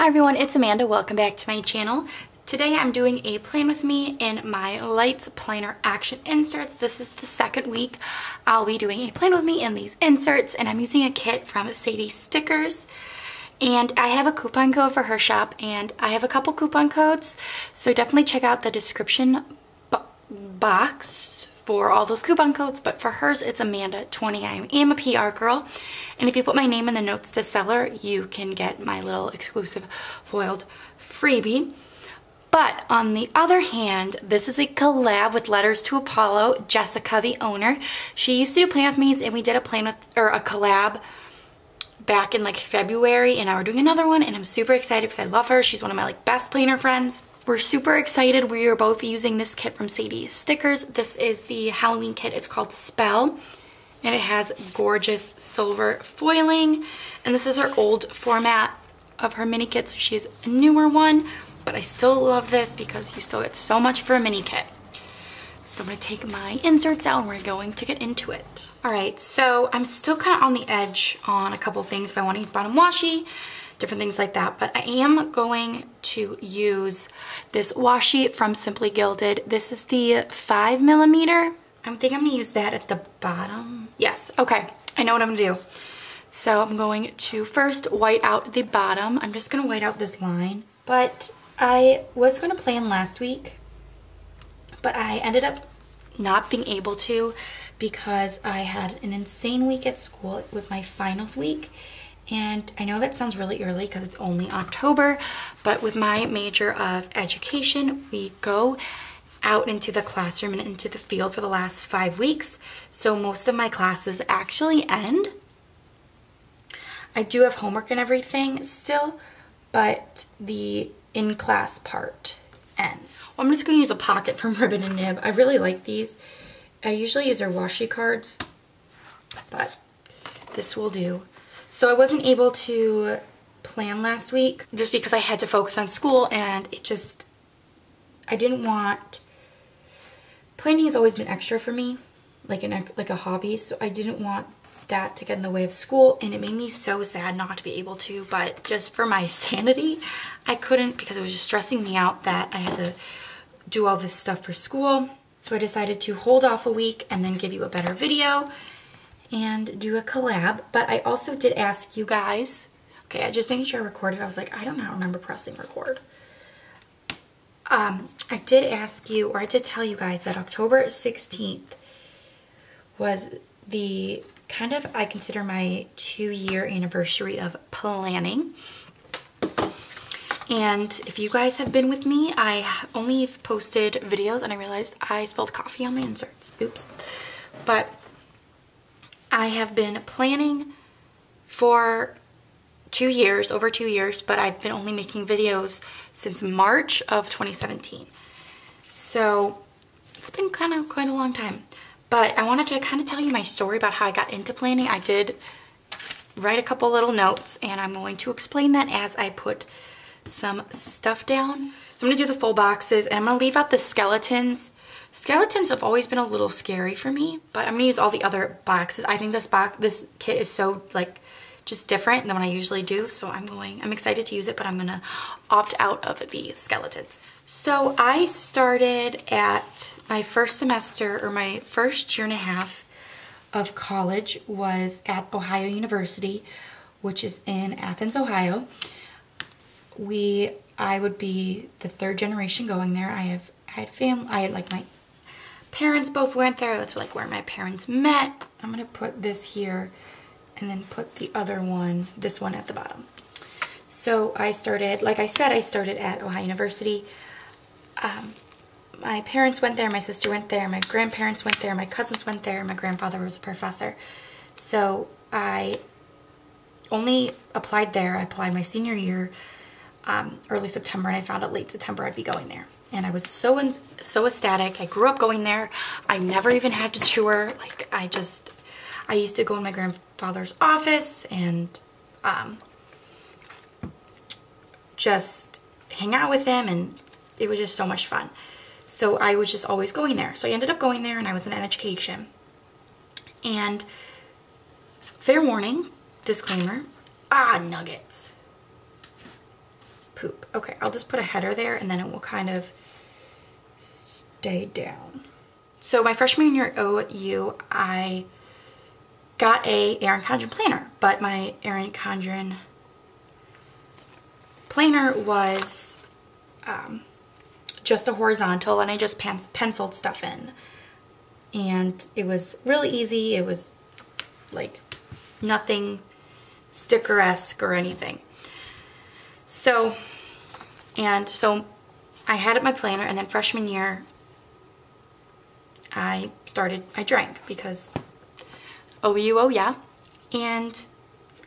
Hi everyone, it's Amanda. Welcome back to my channel. Today I'm doing a plan with me in my Lights Planner Action Inserts. This is the second week I'll be doing a plan with me in these inserts, and I'm using a kit from Sadie Stickers. And I have a coupon code for her shop, and I have a couple coupon codes, so definitely check out the description box for all those coupon codes. But for hers, it's Amanda20. I am a PR girl, and if you put my name in the notes to seller, you can get my little exclusive foiled freebie. But on the other hand, this is a collab with LetterstoApollo, Jessica, the owner. She used to do plan with me, and we did a collab back in like February, and now we're doing another one, and I'm super excited because I love her. She's one of my best planner friends. We're super excited. We are both using this kit from Sadie Stickers. This is the Halloween kit. It's called Spell, and it has gorgeous silver foiling. And this is her old format of her mini kit, so she has a newer one, but I still love this because you still get so much for a mini kit. So I'm going to take my inserts out and we're going to get into it. Alright, so I'm still kind of on the edge on a couple things if I want to use bottom washi, different things like that, but I am going to use this washi from Simply Gilded. This is the 5mm. I think I'm going to use that at the bottom. Yes, okay, I know what I'm going to do. So I'm going to first white out the bottom. I'm just going to white out this line, but I was going to plan last week, but I ended up not being able to because I had an insane week at school. It was my finals week, and I know that sounds really early because it's only October, but with my major of education, we go out into the classroom and into the field for the last 5 weeks, so most of my classes actually end. I do have homework and everything still, but the in-class part ends. Well, I'm just going to use a pocket from Ribbon and Nib. I really like these. I usually use their washi cards, but this will do. So I wasn't able to plan last week just because I had to focus on school, and it just, I didn't want, planning has always been extra for me, like a hobby, so I didn't want that to get in the way of school, and it made me so sad not to be able to, but just for my sanity, I couldn't because it was just stressing me out that I had to do all this stuff for school. So I decided to hold off a week and then give you a better video and do a collab. But I also did ask you guys, okay, I just making sure I recorded. I was like, I don't remember pressing record. I did ask you, or I did tell you guys that October 16th was the kind of, I consider my 2-year anniversary of planning. And if you guys have been with me, I only posted videos, and I realized I spilled coffee on my inserts. Oops. But I have been planning for 2 years, over 2 years, but I've been only making videos since March of 2017. So it's been kind of quite a long time. But I wanted to kind of tell you my story about how I got into planning. I did write a couple little notes, and I'm going to explain that as I put some stuff down. So I'm going to do the full boxes, and I'm going to leave out the skeletons. Skeletons have always been a little scary for me, but I'm going to use all the other boxes. I think this kit is so like just different than what I usually do, so I'm excited to use it, but I'm going to opt out of the skeletons. So I started at my first semester, or my first year and a half of college was at Ohio University, which is in Athens, Ohio. I would be the 3rd generation going there. I had family, like my parents both went there. That's like where my parents met. I'm gonna put this here and then put the other one, this one at the bottom. So I started, like I said, I started at Ohio University. My parents went there, my sister went there, my grandparents went there, my cousins went there, my grandfather was a professor. So I only applied there. I applied my senior year, early September, and I found out late September I'd be going there. And I was so ecstatic. I grew up going there. I never even had to tour. Like, I used to go in my grandfather's office and just hang out with him, and it was just so much fun. So I was just always going there. So I ended up going there, and I was in education. And fair warning, disclaimer, nuggets. poop. Okay, I'll just put a header there and then it will kind of stay down. So my freshman year at OU, I got a Erin Condren planner, but my Erin Condren planner was just a horizontal, and I just penciled stuff in. And it was really easy. It was like nothing sticker-esque or anything. So I had it my planner, and then freshman year I drank because OU, oh yeah, and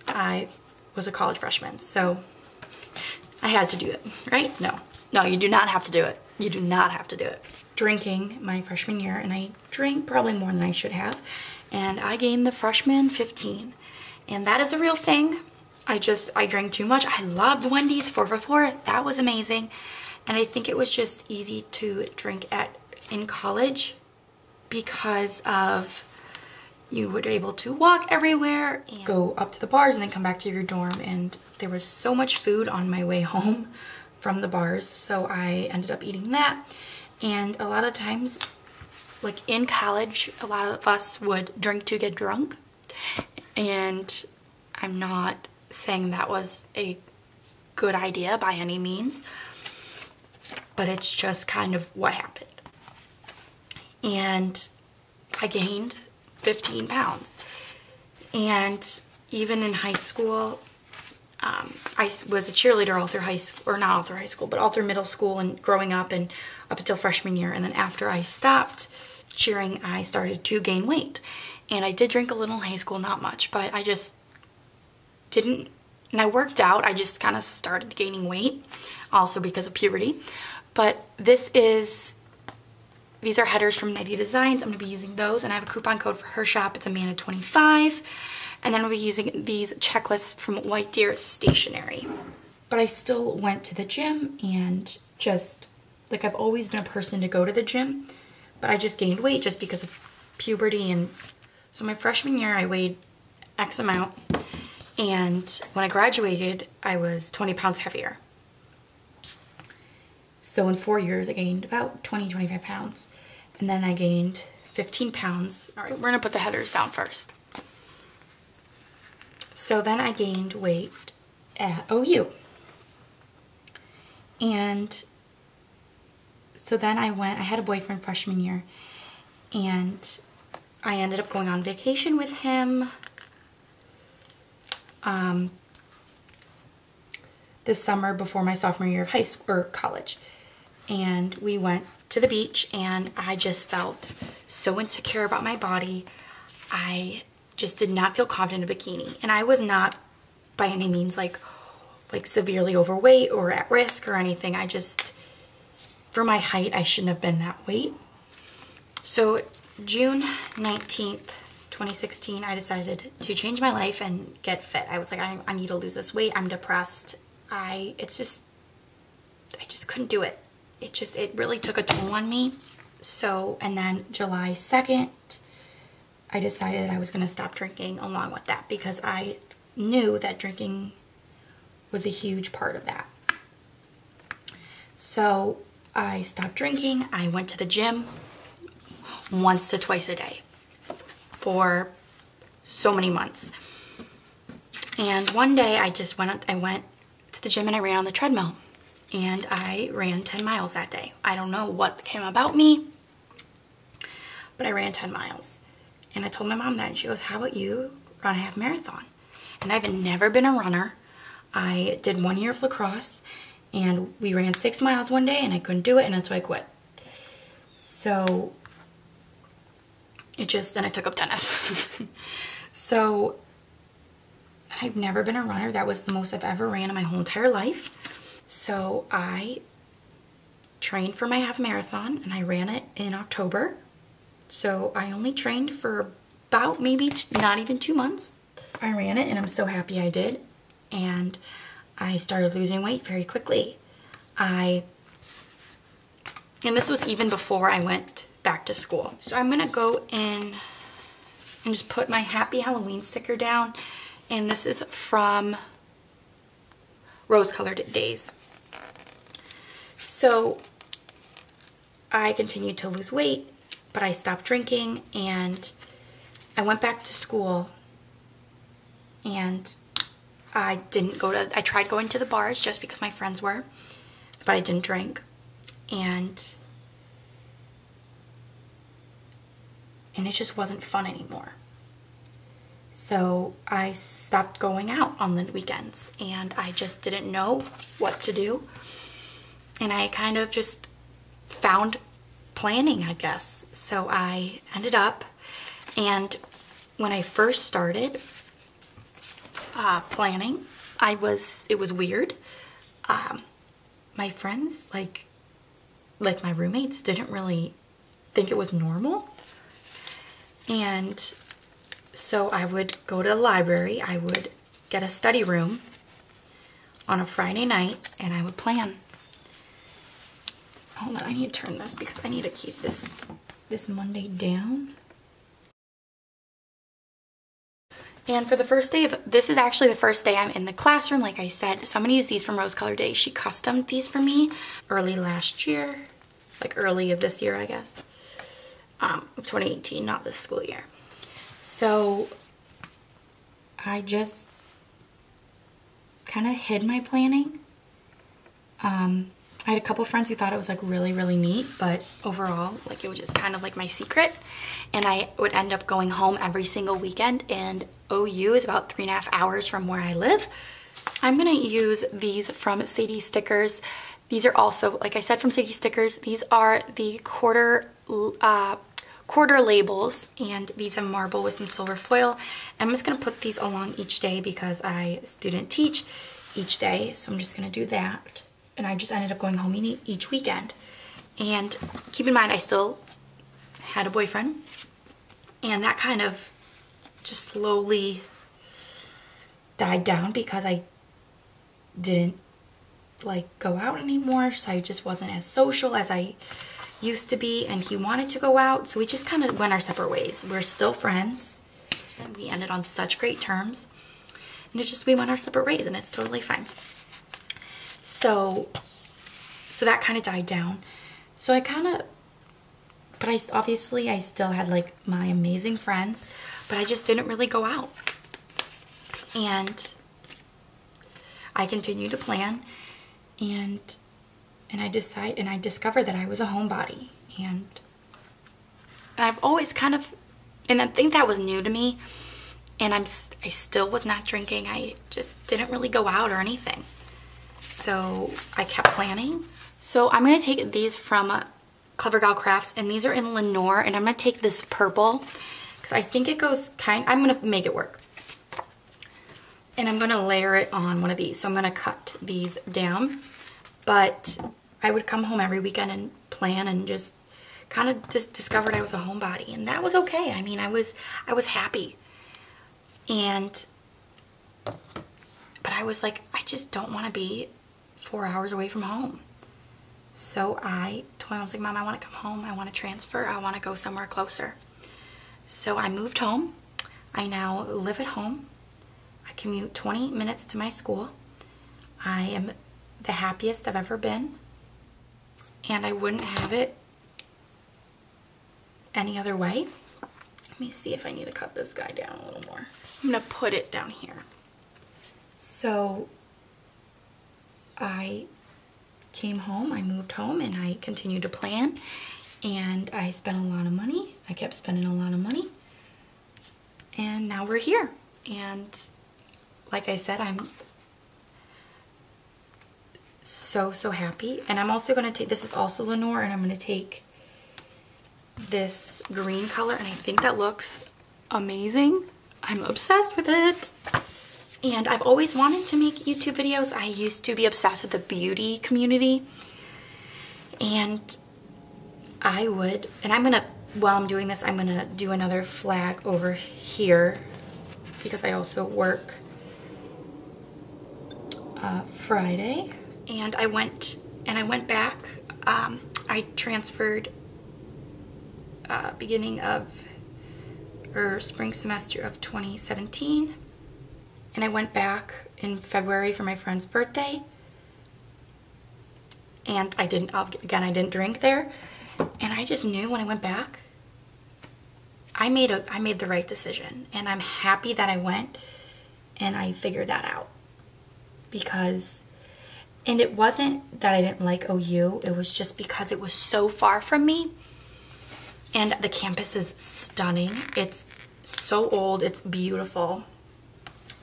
I was a college freshman, so I had to do it, right? No, you do not have to do it. You do not have to do it. Drinking my freshman year, and I drank probably more than I should have, and I gained the freshman 15, and that is a real thing. I drank too much. I loved Wendy's 4 for $4. That was amazing, and I think it was just easy to drink in college because of you were able to walk everywhere and go up to the bars and then come back to your dorm, and there was so much food on my way home from the bars, so I ended up eating that. And a lot of times, like in college, a lot of us would drink to get drunk, and I'm not saying that was a good idea by any means, but it's just kind of what happened. And I gained 15 pounds. And even in high school, I was a cheerleader all through high school, or not all through high school, but all through middle school and growing up and up until freshman year. And then after I stopped cheering, I started to gain weight. And I did drink a little in high school, not much, but I just didn't, and I worked out. I just kind of started gaining weight, also because of puberty. But these are headers from Nitty Designs. I'm going to be using those, and I have a coupon code for her shop. It's Amanda25. And then we'll be using these checklists from White Deer Stationery. But I still went to the gym, and just, like, I've always been a person to go to the gym, but I just gained weight just because of puberty. And so my freshman year, I weighed X amount, and when I graduated, I was 20 pounds heavier. So in 4 years, I gained about 25 pounds. And then I gained 15 pounds. All right, we're gonna put the headers down first. So then I gained weight at OU. And so then I had a boyfriend freshman year, and I ended up going on vacation with him this summer before my sophomore year of high school or college. And we went to the beach, and I just felt so insecure about my body. I just did not feel confident in a bikini. And I was not by any means like severely overweight or at risk or anything. I just, for my height, I shouldn't have been that weight. So June 19th, 2016, I decided to change my life and get fit. I was like, I need to lose this weight. I'm depressed. I just couldn't do it. It really took a toll on me. So, and then July 2nd, I decided I was going to stop drinking along with that, because I knew that drinking was a huge part of that. So I stopped drinking. I went to the gym once to twice a day for so many months. And one day I went to the gym and I ran on the treadmill. And I ran 10 miles that day. I don't know what came about me, but I ran 10 miles. And I told my mom that, and she goes, how about you run a half marathon? And I've never been a runner. I did 1 year of lacrosse, and we ran 6 miles one day, and I couldn't do it, and that's why I quit. So and I took up tennis. So I've never been a runner. That was the most I've ever ran in my whole entire life. So I trained for my half marathon, and I ran it in October. So I only trained for about maybe not even 2 months. I ran it, and I'm so happy I did. And I started losing weight very quickly. And this was even before I went back to school. So I'm gonna go in and just put my Happy Halloween sticker down. And this is from Rose Colored Days. So I continued to lose weight, but I stopped drinking, and I went back to school, and I tried going to the bars just because my friends were, but I didn't drink. And it just wasn't fun anymore. So I stopped going out on the weekends, and I just didn't know what to do. And I kind of just found planning, I guess. So I ended up, and when I first started planning, it was weird. My friends, like my roommates, didn't really think it was normal. And so I would go to the library, I would get a study room on a Friday night, and I would plan. Hold on, I need to turn this because I need to keep this Monday down. And for the first day this is actually the first day I'm in the classroom, like I said. So I'm gonna use these from Rose Color Day. She customed these for me early last year, like early of this year, I guess. 2018, not this school year. So I just kind of hid my planning. I had a couple friends who thought it was like really, really neat, but overall, like it was just kind of like my secret. And I would end up going home every single weekend, and OU is about 3.5 hours from where I live. I'm gonna use these from Sadie Stickers. These are also, like I said, from Sadie Stickers. These are the quarter labels, and these are marble with some silver foil. I'm just gonna put these along each day because I student teach each day, so I'm just gonna do that. And I just ended up going home each weekend. And keep in mind, I still had a boyfriend, and that kind of just slowly died down because I didn't like go out anymore, so I just wasn't as social as I used to be, and he wanted to go out, so we just kind of went our separate ways. We're still friends, and we ended on such great terms, and it's just we went our separate ways, and it's totally fine. So that kind of died down. So I kind of, but obviously I still had like my amazing friends, but I just didn't really go out. And I continued to plan, and I discovered that I was a homebody, and I've always kind of, and I think that was new to me, and I still was not drinking. I just didn't really go out or anything. So I kept planning. So I'm gonna take these from Clever Gal Crafts, and these are in Lenore, and I'm gonna take this purple because I think it goes I'm gonna make it work. And I'm gonna layer it on one of these. So I'm gonna cut these down, but I would come home every weekend and plan, and just kind of just discovered I was a homebody, and that was okay. I mean, I was happy. But I was like, I just don't want to be 4 hours away from home. So I told my mom, I was like, Mom, I want to come home. I want to transfer. I want to go somewhere closer. So I moved home. I now live at home. I commute 20 minutes to my school. I am the happiest I've ever been, and I wouldn't have it any other way. Let me see if I need to cut this guy down a little more. I'm gonna put it down here. So I came home, I moved home, and I continued to plan, and I spent a lot of money. I kept spending a lot of money, and now we're here. And like I said, I'm so happy. And I'm also going to take, this is also Lenore, and I'm going to take this green color, and I think that looks amazing. I'm obsessed with it. And I've always wanted to make YouTube videos. I used to be obsessed with the beauty community, and I would, and I'm gonna, while I'm doing this, I'm gonna do another flag over here because I also work Friday. And I went back. I transferred beginning of spring semester of 2017, and I went back in February for my friend's birthday, and I didn't drink there. And I just knew when I went back, I made the right decision, and I'm happy that I went and I figured that out. And it wasn't that I didn't like OU, it was just because it was so far from me. And the campus is stunning. It's so old, it's beautiful.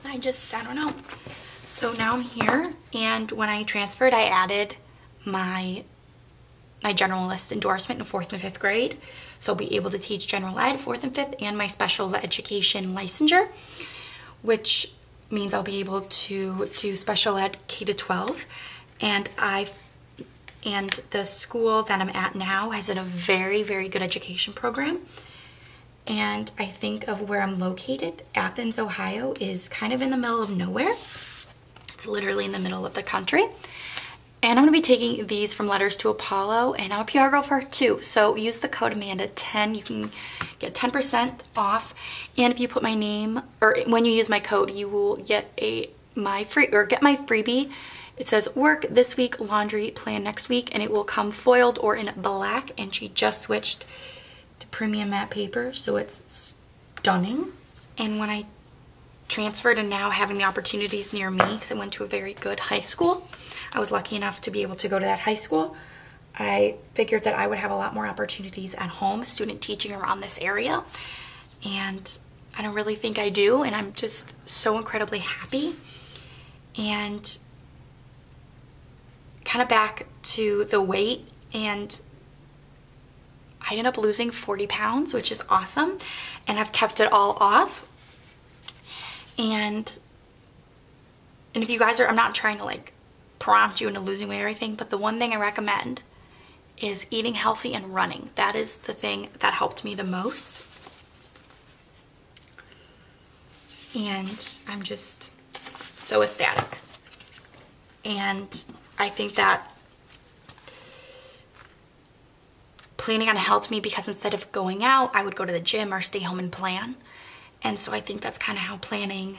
I don't know. So now I'm here, and when I transferred, I added my generalist endorsement in 4th and 5th grade. So I'll be able to teach general ed 4th and 5th and my special education licensure, which means I'll be able to do special ed K to 12. And the school that I'm at now has a very, very good education program. And I think of where I'm located, Athens, Ohio, is kind of in the middle of nowhere. It's literally in the middle of the country. And I'm going to be taking these from LetterstoApollo, and I'm a PR girl for her too. So use the code Amanda10. You can get 10% off. And if you put my name, or when you use my code, you will get my freebie. It says work this week, laundry plan next week, and it will come foiled or in black. And she just switched to premium matte paper, so it's stunning. And when I transferred and now having the opportunities near me, because I went to a very good high school, I was lucky enough to be able to go to that high school. I figured that I would have a lot more opportunities at home, student teaching around this area. And I don't really think I do, and I'm just so incredibly happy. And kind of back to the weight, and I ended up losing 40 pounds, which is awesome. And I've kept it all off. And if you guys are, I'm not trying to like prompt you into losing weight or anything, but the one thing I recommend is eating healthy and running. That is the thing that helped me the most. And I'm just so ecstatic. And I think that planning on helped me, because instead of going out, I would go to the gym or stay home and plan. And so I think that's kind of how planning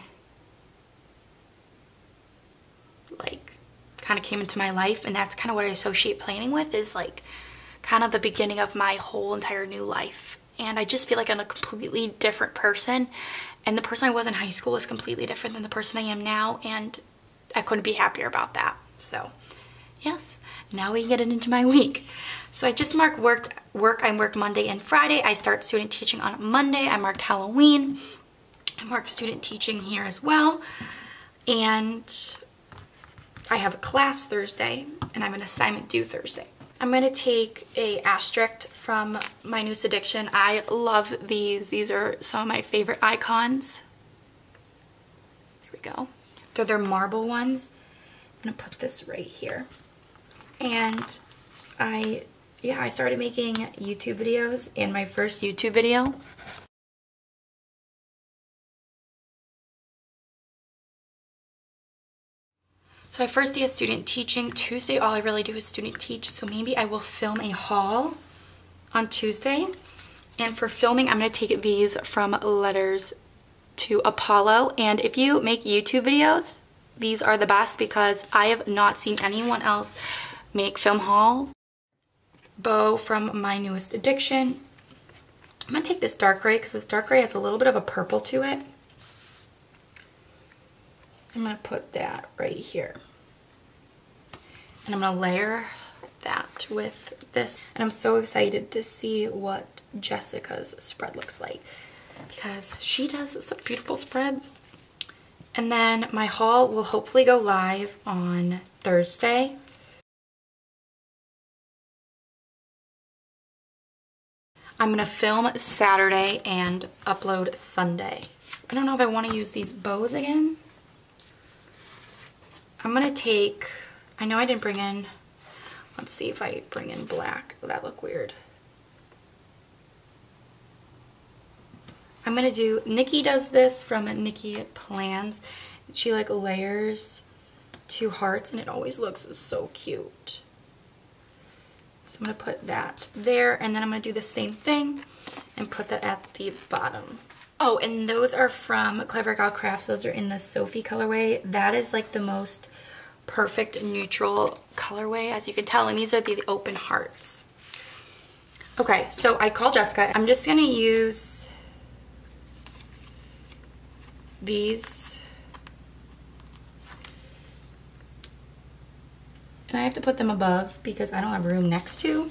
kind of came into my life, and that's kind of what I associate planning with, is like kind of the beginning of my whole entire new life. And I just feel like I'm a completely different person, and the person I was in high school is completely different than the person I am now, and I couldn't be happier about that. So yes, now we can get into my week. So I just marked work. I work Monday and Friday. I start student teaching on Monday. I marked Halloween. I marked student teaching here as well. And I have a class Thursday, and I have an assignment due Thursday. I'm going to take a asterisk from my newest addiction. I love these. These are some of my favorite icons. There we go. They're their marble ones. I'm going to put this right here. And I started making YouTube videos, and my first YouTube video So I first day of student teaching. Tuesday, all I really do is student teach. So maybe I will film a haul on Tuesday. And for filming, I'm going to take these from LetterstoApollo. And if you make YouTube videos, these are the best, because I have not seen anyone else make film hauls. Bow from my newest addiction. I'm going to take this dark gray, because this dark gray has a little bit of a purple to it. I'm going to put that right here. And I'm going to layer that with this. And I'm so excited to see what Jessica's spread looks like, because she does some beautiful spreads. And then my haul will hopefully go live on Thursday. I'm going to film Saturday and upload Sunday. I don't know if I want to use these bows again. I'm going to take, I know I didn't bring in, let's see if I bring in black. Will that look weird? I'm going to do, Nikki does this from Nikki Plans. She like layers 2 hearts, and it always looks so cute. So I'm going to put that there, and then I'm going to do the same thing and put that at the bottom. Oh, and those are from Clever Gal Crafts. Those are in the Sophie colorway. That is like the most perfect neutral colorway, as you can tell, and these are the open hearts. Okay, so I called Jessica. I'm just gonna use these, and I have to put them above because I don't have room next to.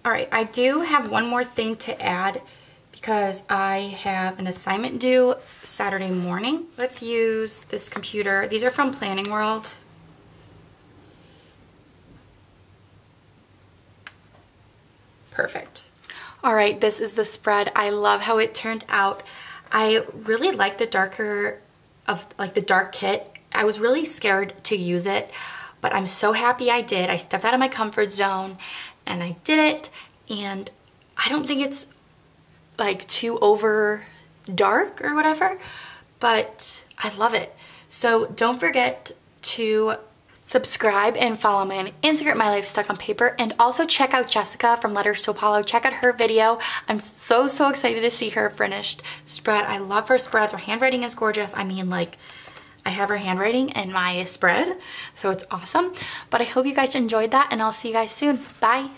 All right, I do have one more thing to add because I have an assignment due Saturday morning. Let's use this computer. These are from Planning World. Perfect. All right, this is the spread. I love how it turned out. I really like the darker of like the dark kit. I was really scared to use it, but I'm so happy I did. I stepped out of my comfort zone and I did it, and I don't think it's like too over dark or whatever, but I love it. So don't forget to subscribe and follow me on Instagram, My Life Stuck on Paper, and also check out Jessica from Letters to Apollo. Check out her video. I'm so excited to see her finished spread. I love her spreads. Her handwriting is gorgeous. I mean, like, I have her handwriting in my spread, so it's awesome. But I hope you guys enjoyed that, and I'll see you guys soon. Bye.